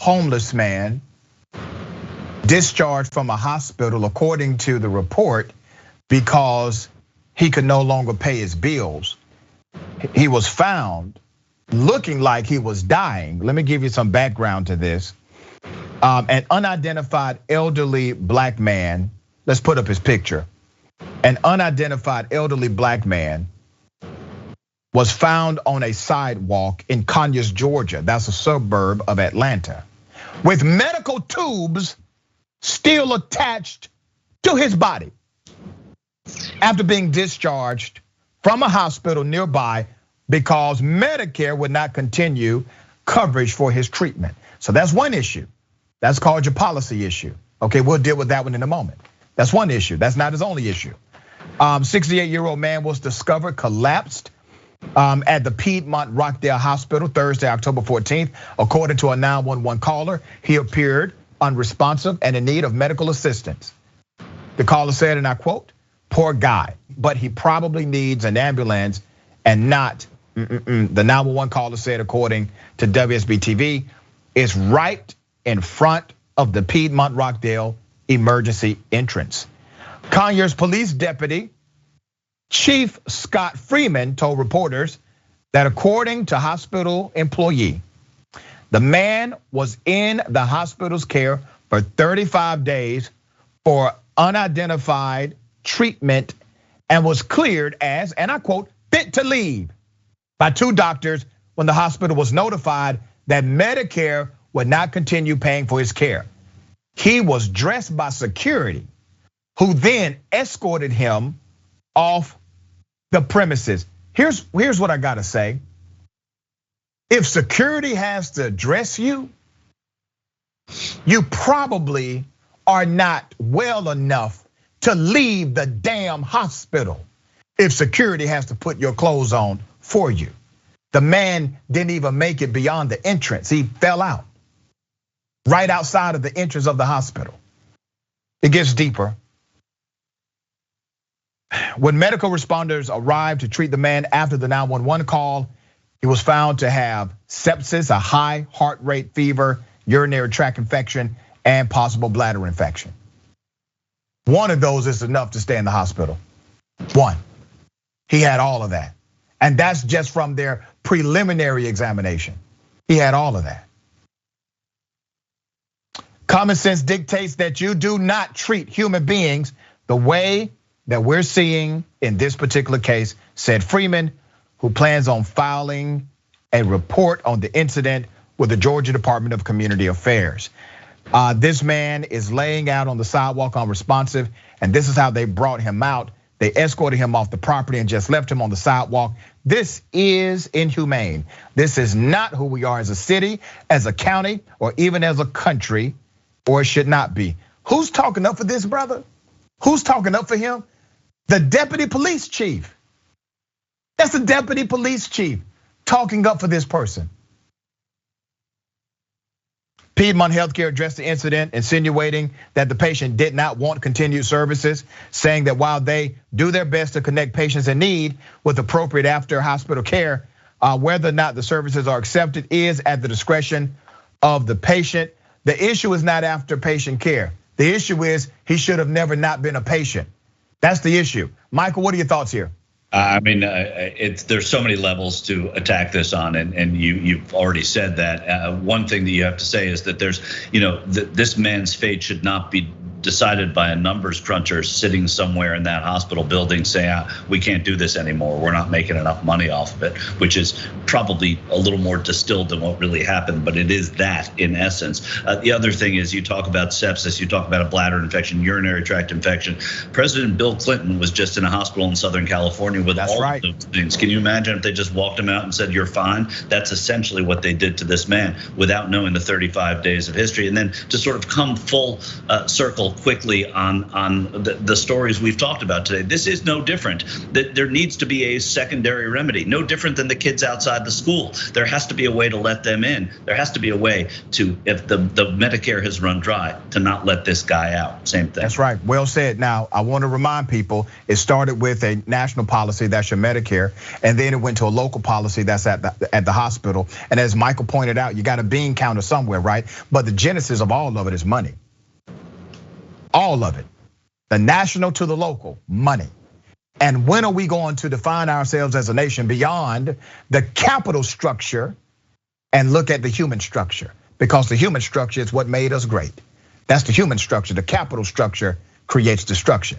homeless man discharged from a hospital, according to the report, because he could no longer pay his bills. He was found looking like he was dying. Let me give you some background to this. An unidentified elderly black man, let's put up his picture. An unidentified elderly black man was found on a sidewalk in Conyers, Georgia. That's a suburb of Atlanta, with medical tubes still attached to his body after being discharged from a hospital nearby because Medicare would not continue coverage for his treatment. So that's one issue. That's called your policy issue. Okay, we'll deal with that one in a moment. That's one issue. That's not his only issue. 68-year-old man was discovered collapsed at the Piedmont Rockdale Hospital Thursday, October 14th. According to a 911 caller, he appeared unresponsive and in need of medical assistance. The caller said, and I quote, "Poor guy, but he probably needs an ambulance and not." The 911 caller said, according to WSB-TV, "It's right in front of the Piedmont Rockdale emergency entrance." Conyers police deputy Chief Scott Freeman told reporters that according to hospital employee, the man was in the hospital's care for 35 days for unidentified treatment and was cleared as, and I quote, "fit to leave" by 2 doctors when the hospital was notified that Medicare would not continue paying for his care. He was dressed by security, who then escorted him off the premises. Here's what I gotta say. If security has to dress you, you probably are not well enough to leave the damn hospital if security has to put your clothes on for you. The man didn't even make it beyond the entrance. He fell out right outside of the entrance of the hospital. It gets deeper. When medical responders arrived to treat the man after the 911 call, he was found to have sepsis, a high heart rate, fever, urinary tract infection, and possible bladder infection. One of those is enough to stay in the hospital. One. He had all of that. And that's just from their preliminary examination. He had all of that. Common sense dictates that you do not treat human beings the way that we're seeing in this particular case, said Freeman, who plans on filing a report on the incident with the Georgia Department of Community Affairs. This man is laying out on the sidewalk unresponsive, and this is how they brought him out. They escorted him off the property and just left him on the sidewalk. This is inhumane. This is not who we are as a city, as a county, or even as a country, or it should not be. Who's talking up for this, brother? Who's talking up for him? The deputy police chief. That's the deputy police chief talking up for this person. Piedmont Healthcare addressed the incident, insinuating that the patient did not want continued services, saying that while they do their best to connect patients in need with appropriate after hospital care, whether or not the services are accepted is at the discretion of the patient. The issue is not after patient care. The issue is he should have never not been a patient. That's the issue. Michael, what are your thoughts here? I mean, there's so many levels to attack this on, and you've already said that. One thing that you have to say is that there's, this man's fate should not be decided by a numbers cruncher sitting somewhere in that hospital building saying, we can't do this anymore, we're not making enough money off of it, which is probably a little more distilled than what really happened, but it is that in essence. The other thing is you talk about sepsis, you talk about a bladder infection, urinary tract infection. President Bill Clinton was just in a hospital in Southern California with all of those things. Can you imagine if they just walked him out and said, you're fine? That's essentially what they did to this man without knowing the 35 days of history. And then to sort of come full circle double quickly on the stories we've talked about today. This is no different. That there needs to be a secondary remedy, no different than the kids outside the school. There has to be a way to let them in. There has to be a way to, if the Medicare has run dry, to not let this guy out. Same thing. That's right. Well said. Now, I want to remind people, it started with a national policy, that's your Medicare, and then it went to a local policy that's at the hospital. And as Michael pointed out, you got a bean counter somewhere, right? But the genesis of all of it is money. All of it. The national to the local, money. And when are we going to define ourselves as a nation beyond the capital structure and look at the human structure? Because the human structure is what made us great. That's the human structure. The capital structure creates destruction.